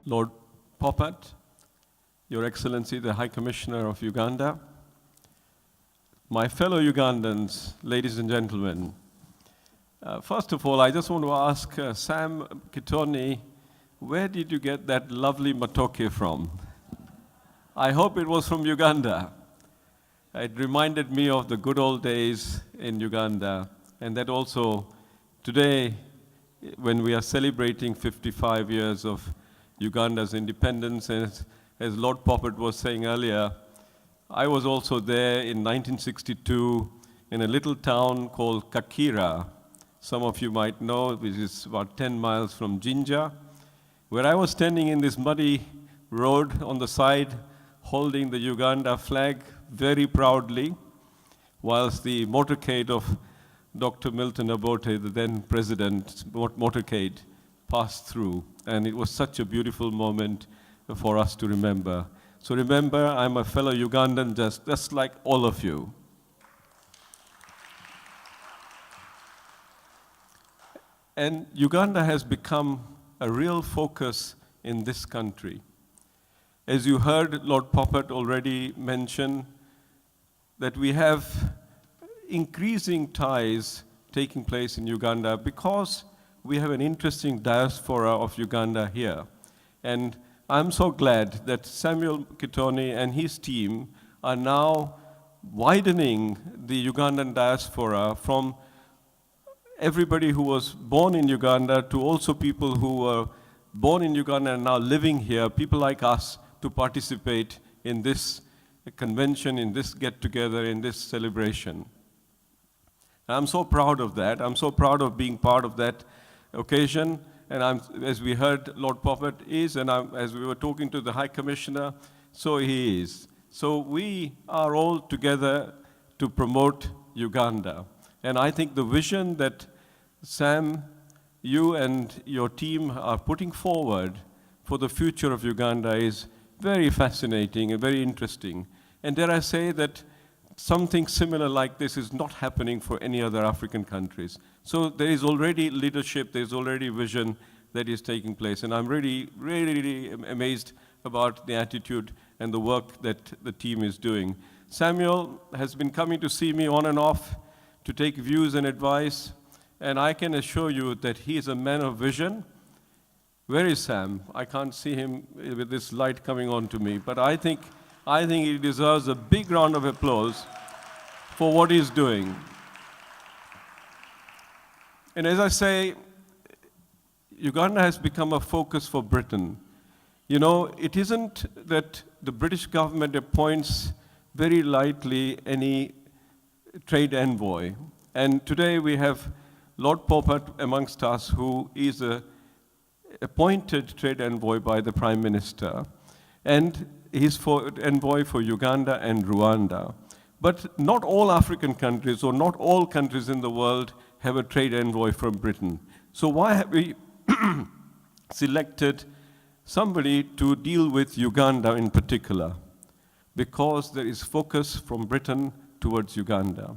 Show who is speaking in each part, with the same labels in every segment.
Speaker 1: Lord Popat, Your Excellency, the High Commissioner of Uganda, my fellow Ugandans, ladies and gentlemen, first of all, I just want to ask Sam Kitoni, where did you get that lovely matoke from? I hope it was from Uganda. It reminded me of the good old days in Uganda, and that also today, when we are celebrating 55 years of Uganda's independence, and as Lord Popat was saying earlier, I was also there in 1962 in a little town called Kakira. Some of you might know, which is about 10 miles from Jinja, where I was standing in this muddy road on the side, holding the Uganda flag very proudly, whilst the motorcade of Dr. Milton Obote, the then president, motorcade, passed through. And it was such a beautiful moment for us to remember. So remember, I'm a fellow Ugandan just like all of you. And Uganda has become a real focus in this country. As you heard Lord Popat already mention, that we have increasing ties taking place in Uganda because we have an interesting diaspora of Uganda here. And I'm so glad that Samuel Kitoni and his team are now widening the Ugandan diaspora from everybody who was born in Uganda to also people who were born in Uganda and now living here, people like us, to participate in this convention, in this get-together, in this celebration. I'm so proud of that. I'm so proud of being part of that occasion. And as we heard Lord Popat is, and as we were talking to the High Commissioner, so he is. So we are all together to promote Uganda. And I think the vision that Sam, you and your team are putting forward for the future of Uganda is very fascinating and very interesting. And dare I say that something similar like this is not happening for any other African countries. So there is already leadership, there is already vision that is taking place. And I'm really, really, really amazed about the attitude and the work that the team is doing. Samuel has been coming to see me on and off to take views and advice. And I can assure you that he is a man of vision. Where is Sam? I can't see him with this light coming on to me. But I think he deserves a big round of applause for what he's doing. And as I say, Uganda has become a focus for Britain. You know, it isn't that the British government appoints very lightly any trade envoy. And today we have Lord Popat amongst us, who is an appointed trade envoy by the Prime Minister. And he's envoy for Uganda and Rwanda. But not all African countries, or not all countries in the world, have a trade envoy from Britain. So why have we selected somebody to deal with Uganda in particular? Because there is focus from Britain towards Uganda.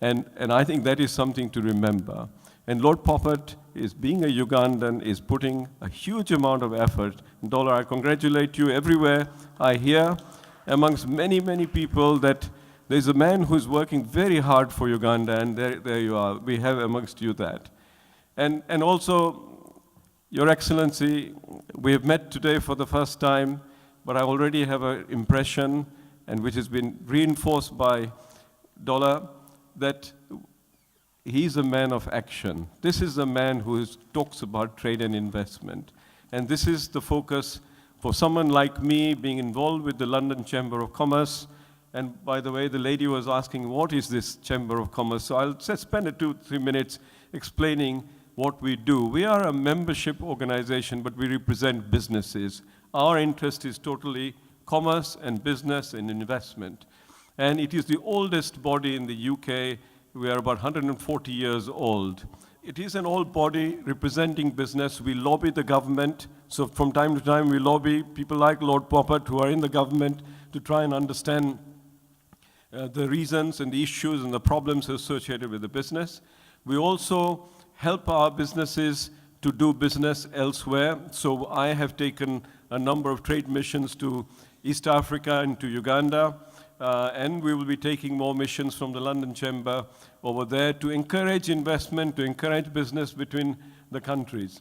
Speaker 1: And I think that is something to remember. And Lord Popat, being a Ugandan, is putting a huge amount of effort. Dollar, I congratulate you. Everywhere I hear, amongst many, many people, that there's a man who's working very hard for Uganda, and there you are. We have amongst you that. And also, Your Excellency, we have met today for the first time, but I already have an impression, and which has been reinforced by Dollar, that he's a man of action. This is a man who talks about trade and investment. And this is the focus for someone like me, being involved with the London Chamber of Commerce. And by the way, the lady was asking, what is this Chamber of Commerce? So I'll just spend 2-3 minutes explaining what we do. We are a membership organization, but we represent businesses. Our interest is totally commerce and business and investment. And it is the oldest body in the UK. We are about 140 years old. It is an old body representing business. We lobby the government. So from time to time, we lobby people like Lord Popat, who are in the government, to try and understand the reasons and the issues and the problems associated with the business. We also help our businesses to do business elsewhere. So I have taken a number of trade missions to East Africa and to Uganda, and we will be taking more missions from the London Chamber over there to encourage investment, to encourage business between the countries.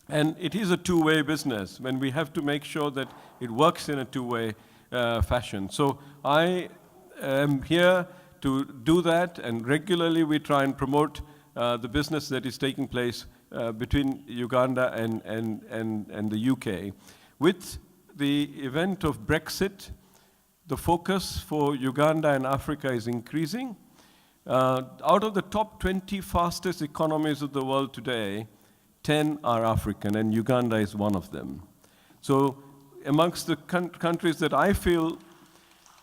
Speaker 1: And it is a two-way business, when we have to make sure that it works in a two-way fashion. So I am here to do that, and regularly we try and promote the business that is taking place between Uganda and the UK. With the event of Brexit, the focus for Uganda and Africa is increasing. Out of the top 20 fastest economies of the world today, 10 are African, and Uganda is one of them. So amongst the countries that I feel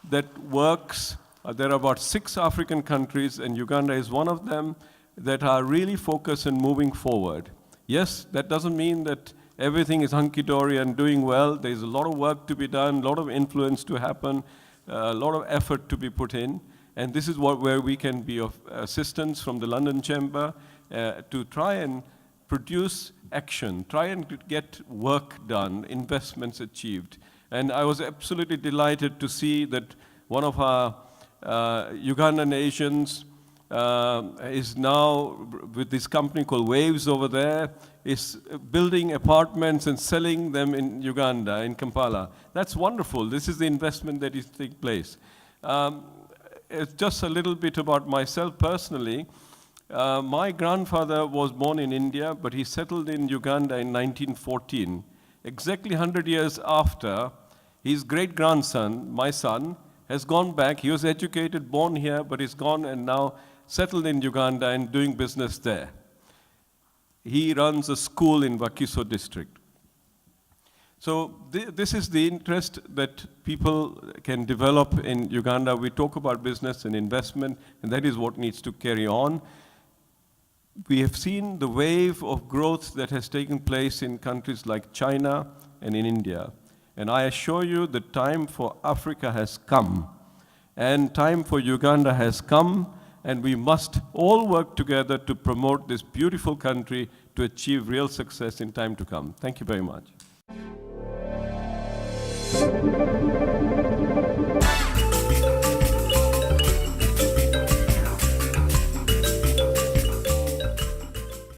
Speaker 1: that works, there are about 6 African countries, and Uganda is one of them, that are really focused on moving forward. Yes, that doesn't mean that everything is hunky-dory and doing well. There's a lot of work to be done, a lot of influence to happen, a lot of effort to be put in. And this is where we can be of assistance from the London Chamber to try and produce action, try and get work done, investments achieved. And I was absolutely delighted to see that one of our Ugandan Asians is now, with this company called Waves over there, is building apartments and selling them in Uganda, in Kampala. That's wonderful. This is the investment that is taking place. It's just a little bit about myself personally. My grandfather was born in India, but he settled in Uganda in 1914. Exactly 100 years after, his great-grandson, my son, has gone back. He was educated, born here, but he's gone and now settled in Uganda and doing business there. He runs a school in Wakiso district. So this is the interest that people can develop in Uganda. We talk about business and investment, and that is what needs to carry on. We have seen the wave of growth that has taken place in countries like China and in India. And I assure you the time for Africa has come, and time for Uganda has come, and we must all work together to promote this beautiful country to achieve real success in time to come. Thank you very much.